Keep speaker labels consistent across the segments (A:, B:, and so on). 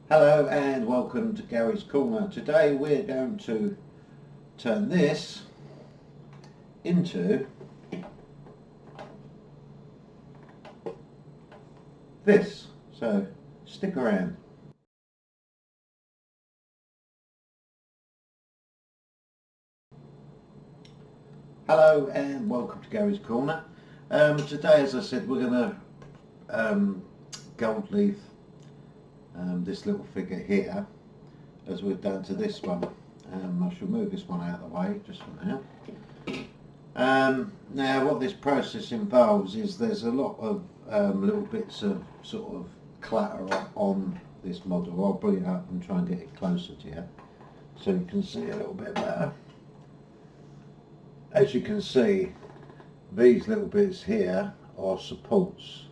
A: Hello and welcome to Gary's Corner. Today we're going to turn this into this, so stick around. Hello and welcome to Gary's Corner. Today, as I said, we're going to gold leaf this little figure here, as we've done to this one. I shall move this one out of the way just for now. Now what this process involves is there's a lot of little bits of sort of clatter on this model. I'll bring it up and try and get it closer to you so you can see a little bit better. As you can see, these little bits here are supports.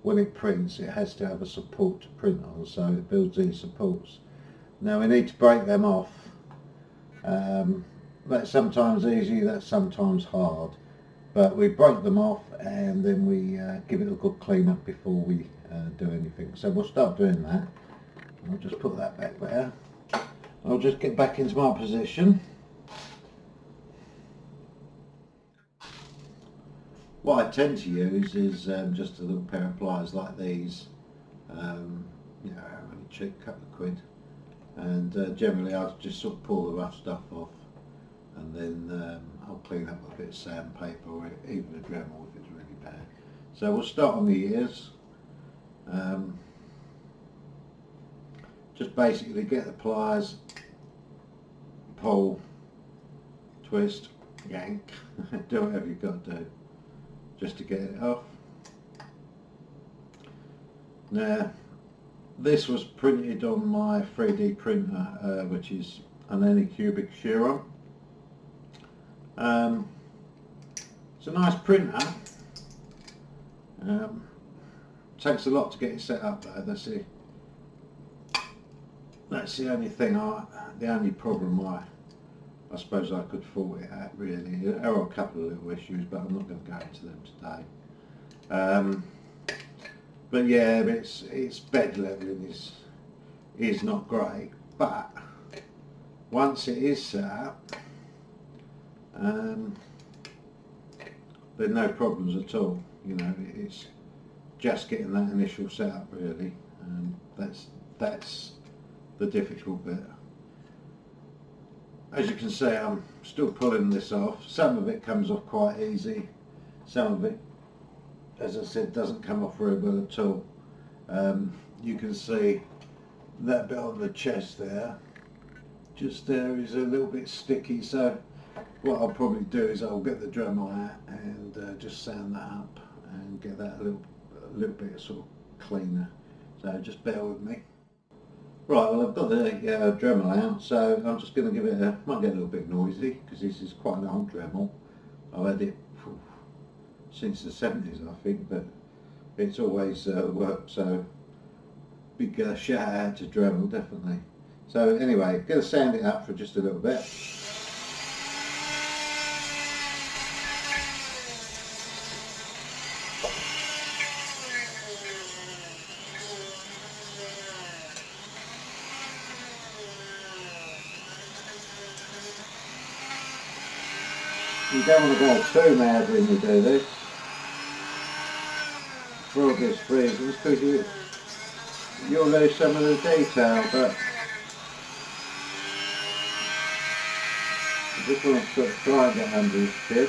A: When it prints, it has to have a support to print on, so it builds these supports. Now we need to break them off. That's sometimes easy, that's sometimes hard, but we break them off and then we give it a good clean up before we do anything. So we'll start doing that. I'll just put that back there. I'll just get back into my position. What I tend to use is just a little pair of pliers like these, really cheap, couple of quid, and generally I'll just sort of pull the rough stuff off, and then I'll clean up with a bit of sandpaper or even a Dremel if it's really bad. So we'll start on the ears. Just basically get the pliers, pull, twist, yank, do whatever you've got to do just to get it off. Now this was printed on my 3D printer, which is an Anycubic Chiron. It's a nice printer. Takes a lot to get it set up though. That's the only thing, the only problem I suppose I could fault it at, really. There are a couple of little issues, but I'm not going to go into them today. But yeah, its bed leveling is not great, but once it is set up, there's no problems at all. You know, it's just getting that initial setup really. That's the difficult bit. As you can see, I'm still pulling this off. Some of it comes off quite easy. Some of it, as I said, doesn't come off very well at all. You can see that bit on the chest there, just there, is a little bit sticky. So what I'll probably do is I'll get the Dremel out and just sand that up and get that a little bit sort of cleaner. So just bear with me. Right, well I've got the Dremel out, so I'm just going to give it might get a little bit noisy because this is quite an old Dremel. I've had it since the 70s I think, but it's always worked, so big shout out to Dremel, definitely. So anyway, going to sand it up for just a little bit. You don't want to go too mad when you do this for obvious reasons, because you'll lose some of the detail, but I just want to sort of try and get under his chin.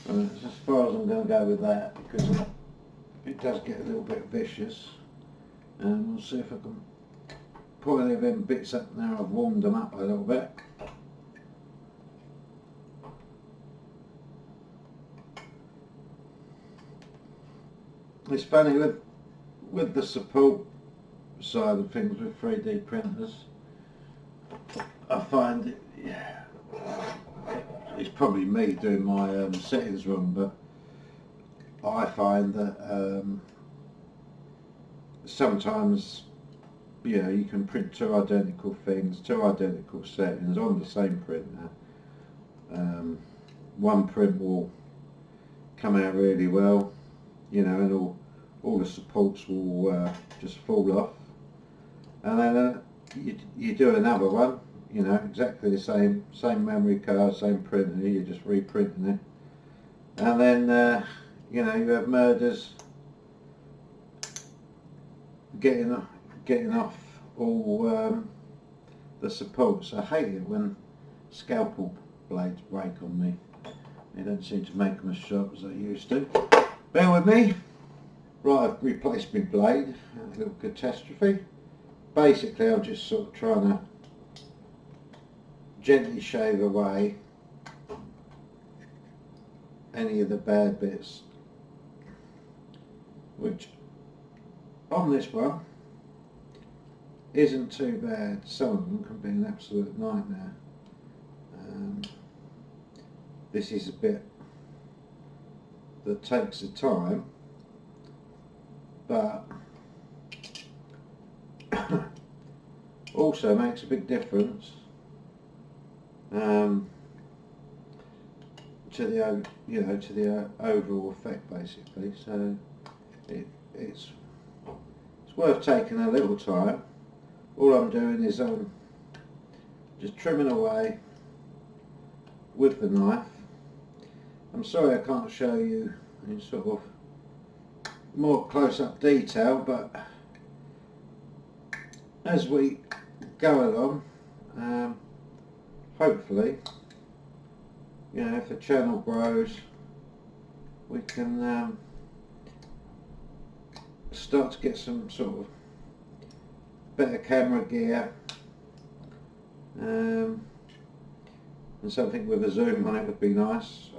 A: And that's as far as I'm going to go with that, because it does get a little bit vicious. And we'll see if I can pull any of them bits up now. I've warmed them up a little bit. It's funny with the support side of things with 3D printers, I find it, yeah, it's probably me doing my settings wrong, but I find that sometimes, you can print two identical things, two identical settings on the same printer. One print will come out really well, you know, and all the supports will just fall off. And then you do another one, you know, exactly the same memory card, same printer, you're just reprinting it. And then, you know, you have murders getting off all the supports. I hate it when scalpel blades break on me. They don't seem to make them as sharp as they used to. Bear with me. Right, I've replaced my blade. A little catastrophe. Basically, I'm just sort of trying to gently shave away any of the bad bits, which on this one isn't too bad. Some of them can be an absolute nightmare. This is a bit that takes the time, but also makes a big difference to the, you know, to the overall effect, basically. So it's worth taking a little time. All I'm doing is just trimming away with the knife. I'm sorry I can't show you in sort of more close-up detail, but as we go along, hopefully, you know, if the channel grows, we can start to get some sort of better camera gear, and something with a zoom on it would be nice.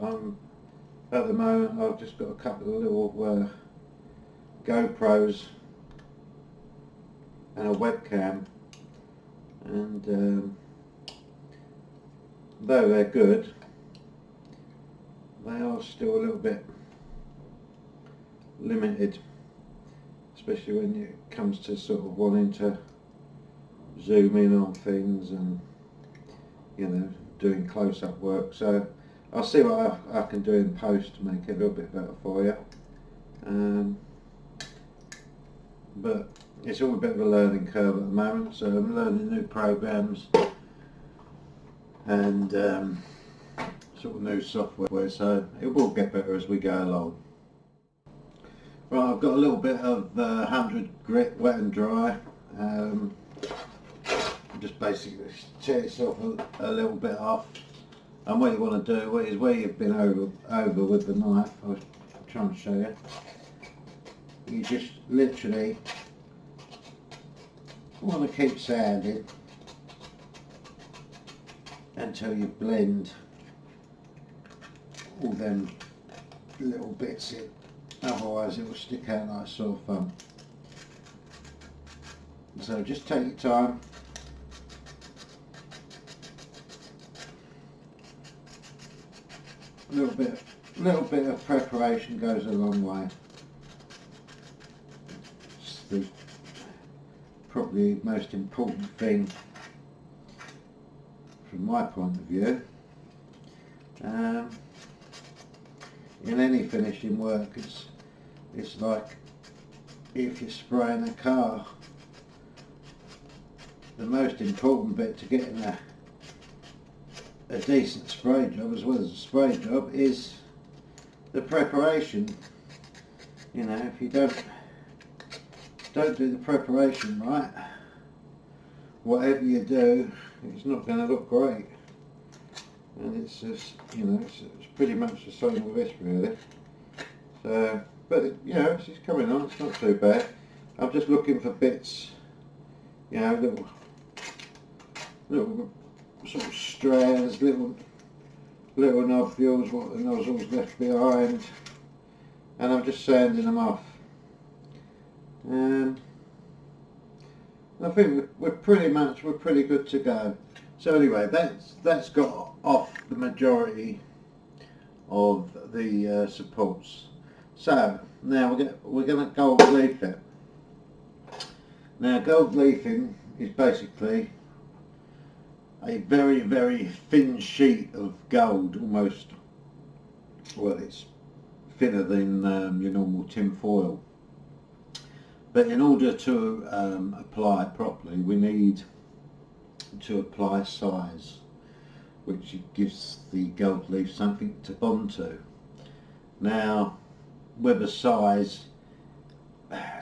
A: At the moment I've just got a couple of little GoPros and a webcam, and though they're good, they are still a little bit limited, especially when it comes to sort of wanting to zoom in on things and, you know, doing close-up work. So I'll see what I can do in post to make it a little bit better for you. But it's all a bit of a learning curve at the moment, so I'm learning new programs and sort of new software, so it will get better as we go along. Right, I've got a little bit of 100 grit wet and dry. Just basically tear yourself a little bit off, and what you want to do is where you've been over with the knife, I'm trying to show you, you just literally want to keep sanding until you blend all them little bits in, otherwise it will stick out like a sore thumb. So just take your time. A little bit of preparation goes a long way. It's probably the most important thing from my point of view. In any finishing work, it's like if you're spraying a car. The most important bit to getting a decent spray job, as well as a spray job, is the preparation. You know, if you don't do the preparation right, whatever you do, it's not going to look great. And it's just, you know, it's pretty much the same with this, really. So, but you know, it's coming on. It's not too bad. I'm just looking for bits, you know, little sort of strands, little nodules, what the nozzle's left behind, and I'm just sanding them off. I think we're pretty good to go. So anyway, that's got off the majority of the supports. So now we're going to gold leaf it. Now gold leafing is basically a very, very thin sheet of gold, almost, well, it's thinner than your normal tin foil. But in order to apply it properly, we need to apply size, which gives the gold leaf something to bond to. Now, with a size,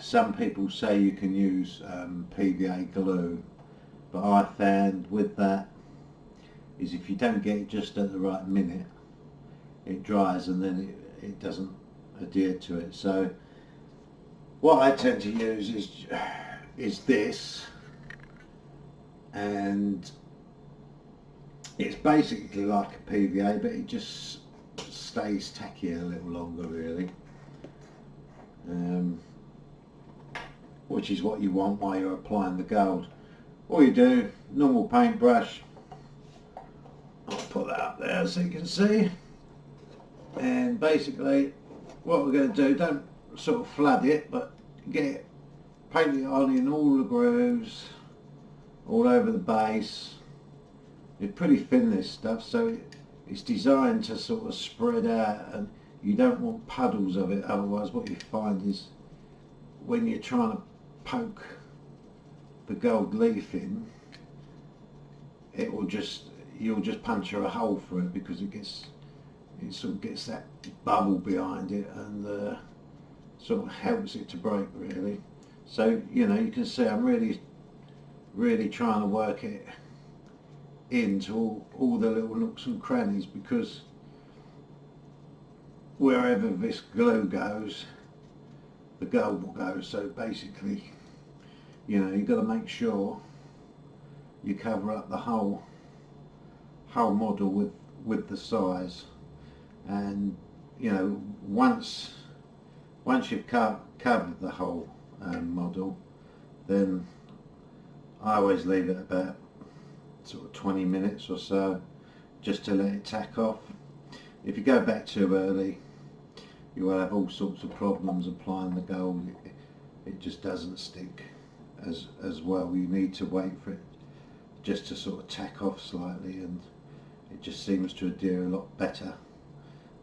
A: some people say you can use PVA glue, but I found with that is if you don't get it just at the right minute, it dries and then it doesn't adhere to it. So what I tend to use is this, and it's basically like a PVA, but it just stays tacky a little longer really, which is what you want while you're applying the gold. All you do, normal paintbrush, I'll put that up there so you can see, and basically what we're going to do, don't sort of flood it, but paint it on in all the grooves, all over the base. It's pretty thin, this stuff, so it's designed to sort of spread out, and you don't want puddles of it, otherwise what you find is when you're trying to poke the gold leaf in, you'll just puncture a hole through it, because it sort of gets that bubble behind it, and sort of helps it to break really. So you know, you can see I'm really trying to work it into all the little nooks and crannies, because wherever this glue goes, the gold will go. So basically, you know, you've got to make sure you cover up the whole model with the size. And you know, once you've covered the whole model, then I always leave it about sort of 20 minutes or so just to let it tack off. If you go back too early, you will have all sorts of problems applying the gold. It just doesn't stick as well. You need to wait for it just to sort of tack off slightly, and it just seems to adhere a lot better.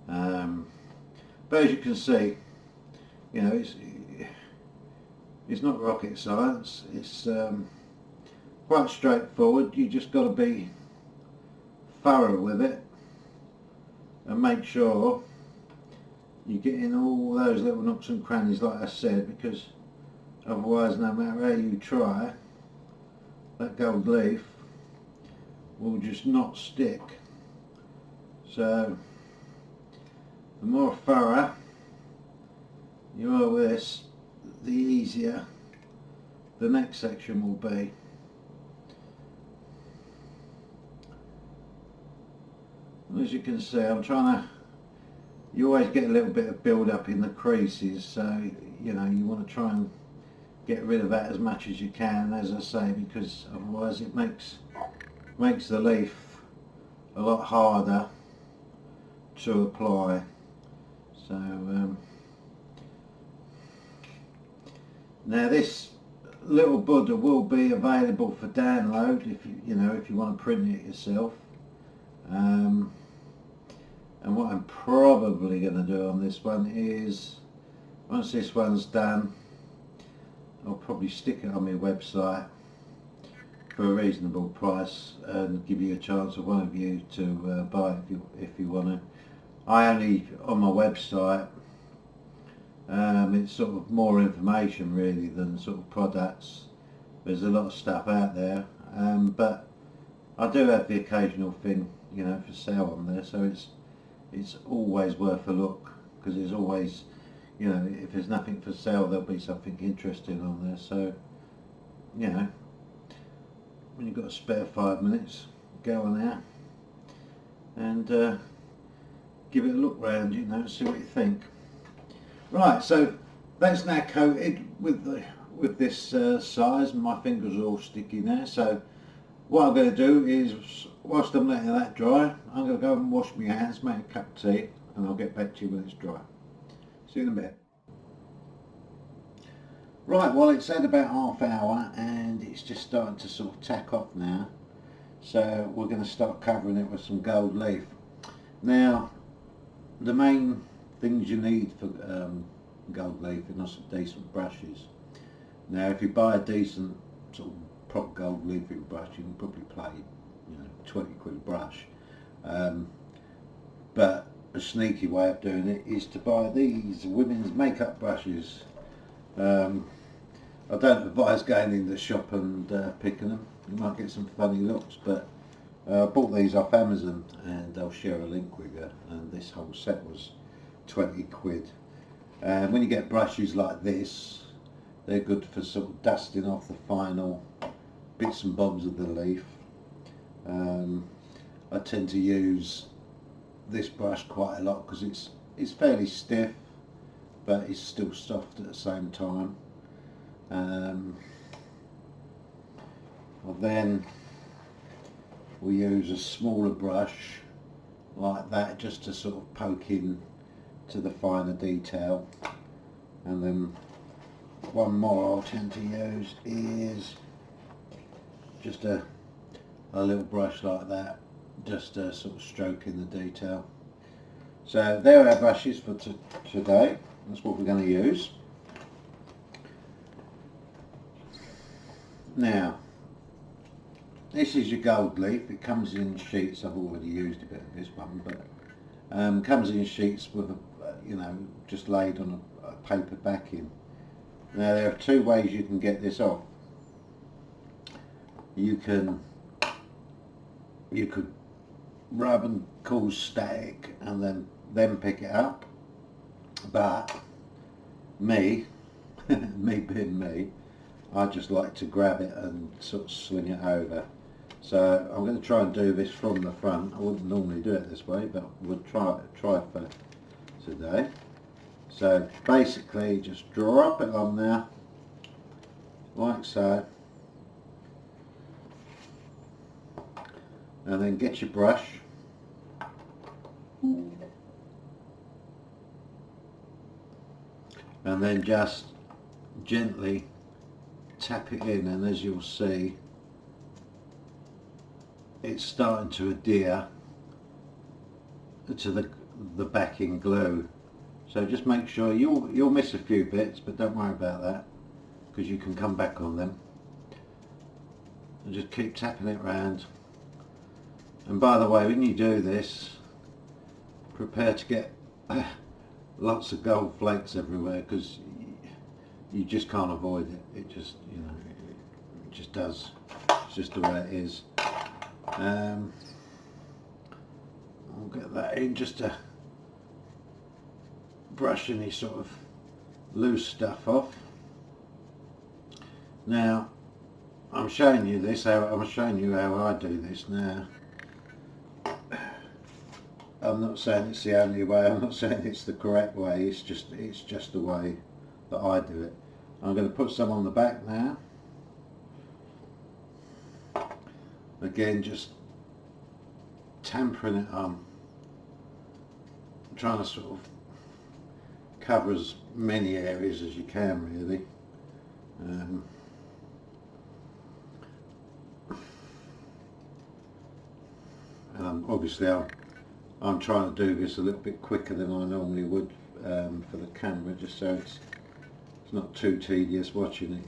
A: But as you can see, you know, it's not rocket science. It's quite straightforward. You just got to be thorough with it and make sure you get in all those little nooks and crannies, like I said, because otherwise, no matter how you try, that gold leaf will just not stick. So the more thorough you are with this, the easier the next section will be. As you can see, I'm trying to, you always get a little bit of build up in the creases, so you know, you want to try and get rid of that as much as you can, as I say, because otherwise it makes the leaf a lot harder to apply. So now this little Buddha will be available for download if you want to print it yourself. And what I'm probably going to do on this one is, once this one's done, I'll probably stick it on my website for a reasonable price and give you a chance of one of you to buy it if you want to. I only, on my website, it's sort of more information really than sort of products. There's a lot of stuff out there, but I do have the occasional thing, you know, for sale on there, so it's always worth a look, because there's always, you know, if there's nothing for sale, there'll be something interesting on there. So, you know, when you've got a spare 5 minutes, go on there and give it a look round, you know, see what you think. Right, so that's now coated with this size, and my fingers are all sticky now. So what I'm going to do is, whilst I'm letting that dry, I'm going to go and wash my hands, make a cup of tea, and I'll get back to you when it's dry. See you in a bit. Right, well, it's had about half hour and it's just starting to sort of tack off now. So we're going to start covering it with some gold leaf. Now, the main things you need for gold leafing are some decent brushes. Now if you buy a decent sort of proper gold leafing brush, you can probably pay 20 quid a brush. But a sneaky way of doing it is to buy these women's makeup brushes. I don't advise going in the shop and picking them. You might get some funny looks, but I bought these off Amazon, and I'll share a link with you, and this whole set was 20 quid. And when you get brushes like this, they're good for sort of dusting off the final bits and bobs of the leaf. I tend to use this brush quite a lot because it's fairly stiff, but it's still soft at the same time. And then we use a smaller brush like that just to sort of poke in to the finer detail. And then one more I'll tend to use is just a little brush like that, just sort of stroking the detail. So there are our brushes for today. That's what we're going to use. Now, this is your gold leaf. It comes in sheets. I've already used a bit of this one, but comes in sheets with just laid on a paper backing. Now there are two ways you can get this off. You could rub and cause static and then pick it up, but me being me, I just like to grab it and sort of swing it over. So I'm going to try and do this from the front. I wouldn't normally do it this way, but we'll try for today. So basically just drop it on there like so, and then get your brush and then just gently tap it in, and as you'll see it's starting to adhere to the backing glue. So just make sure you'll miss a few bits, but don't worry about that because you can come back on them, and just keep tapping it around. And by the way, when you do this, prepare to get lots of gold flakes everywhere, because you just can't avoid it. It just it just does. It's just the way it is. I'll get that in just to brush any sort of loose stuff off. Now I'm showing you how I do this now. I'm not saying it's the only way, I'm not saying it's the correct way, it's just the way that I do it. I'm going to put some on the back now. Again, just tampering it on, trying to sort of cover as many areas as you can really. Obviously I'm trying to do this a little bit quicker than I normally would for the camera, just so it's not too tedious watching it,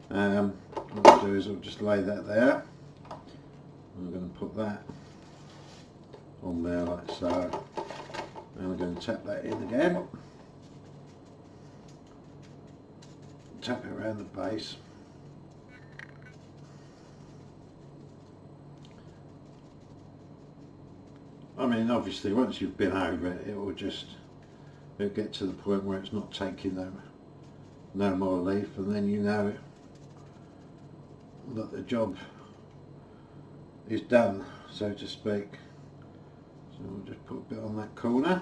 A: What I'll do is I'll just lay that there. I'm going to put that on there like so, and we're going to tap that in again, tap it around the base. I mean, obviously once you've been over it, it'll get to the point where it's not taking no more leaf, and then you know that the job is done, so to speak. So we'll just put a bit on that corner.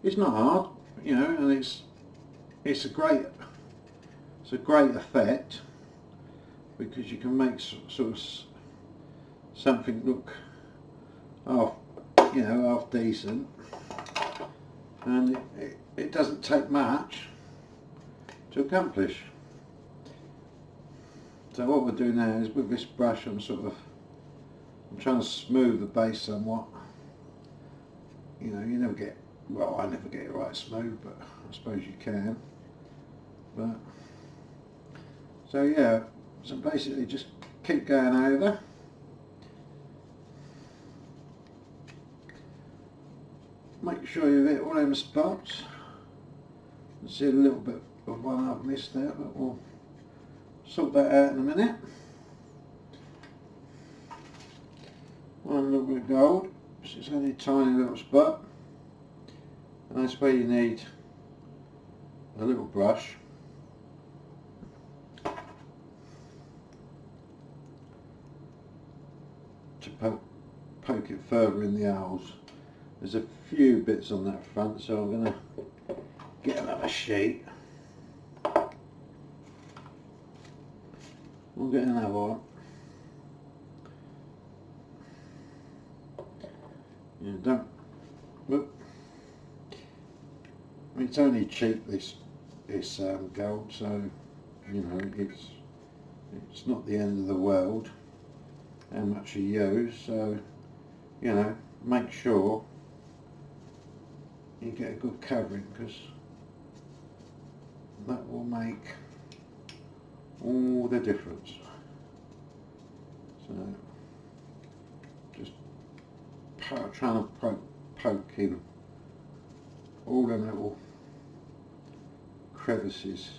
A: It's not hard, and it's a great effect, because you can make sort of something look half decent, and it doesn't take much to accomplish. So what we'll do now is, with this brush, I'm sort of I'm trying to smooth the base somewhat. You know, you never get, well, I never get it right smooth, but I suppose you can. But so yeah, so basically just keep going over. Make sure you hit all them spots. I see a little bit of one I've missed there, but we'll sort that out in a minute. One little bit of gold, it's only a tiny little spot, and that's where you need a little brush to poke it further in the holes. There's a few bits on that front, so I'm going to get another sheet. We'll get another one. Yeah, don't. Whoop. It's only cheap, this gold, so you know it's not the end of the world how much you use. So you know, make sure you get a good covering, because that will make all the difference. So just trying to poke in all them little crevices,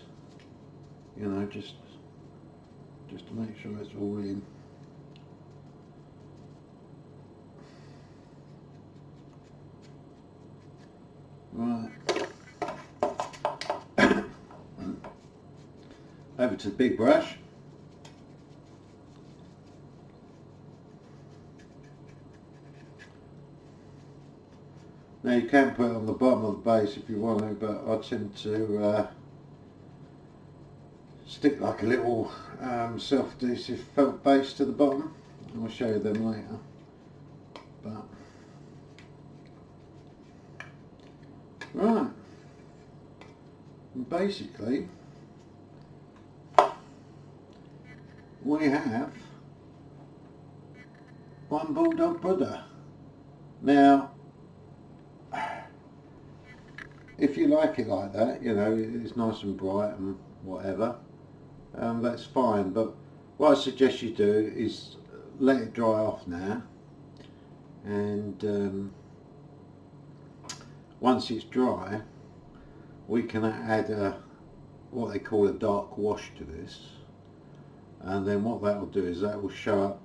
A: you know, just to make sure it's all in. Right. Over to the big brush. Now you can put it on the bottom of the base if you want to, but I tend to stick like a little self-adhesive felt base to the bottom. I'll show you them later. But right, and basically we have one Bulldog Buddha. Now if you like it like that, you know, it's nice and bright and whatever, that's fine, but what I suggest you do is let it dry off now, and once it's dry we can add what they call a dark wash to this, and then what that will do is that will show up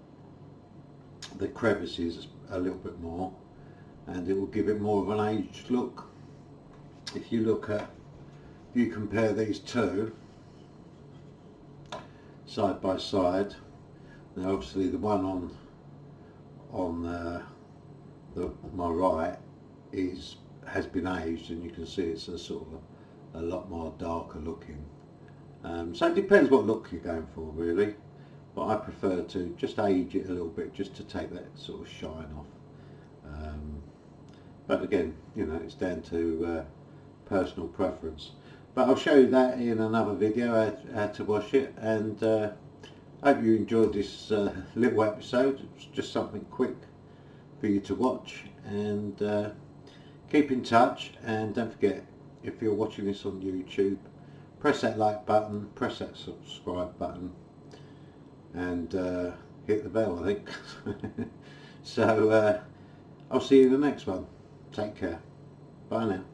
A: the crevices a little bit more, and it will give it more of an aged look. If you compare these two side by side, now obviously the one on my right has been aged, and you can see it's a sort of a lot more darker looking. So it depends what look you're going for really, but I prefer to just age it a little bit just to take that sort of shine off. But again, you know, it's down to personal preference. But I'll show you that in another video, how to wash it, and I hope you enjoyed this little episode. It's just something quick for you to watch, and keep in touch, and don't forget, if you're watching this on YouTube, press that like button, press that subscribe button, and hit the bell, I think. So I'll see you in the next one. Take care. Bye now.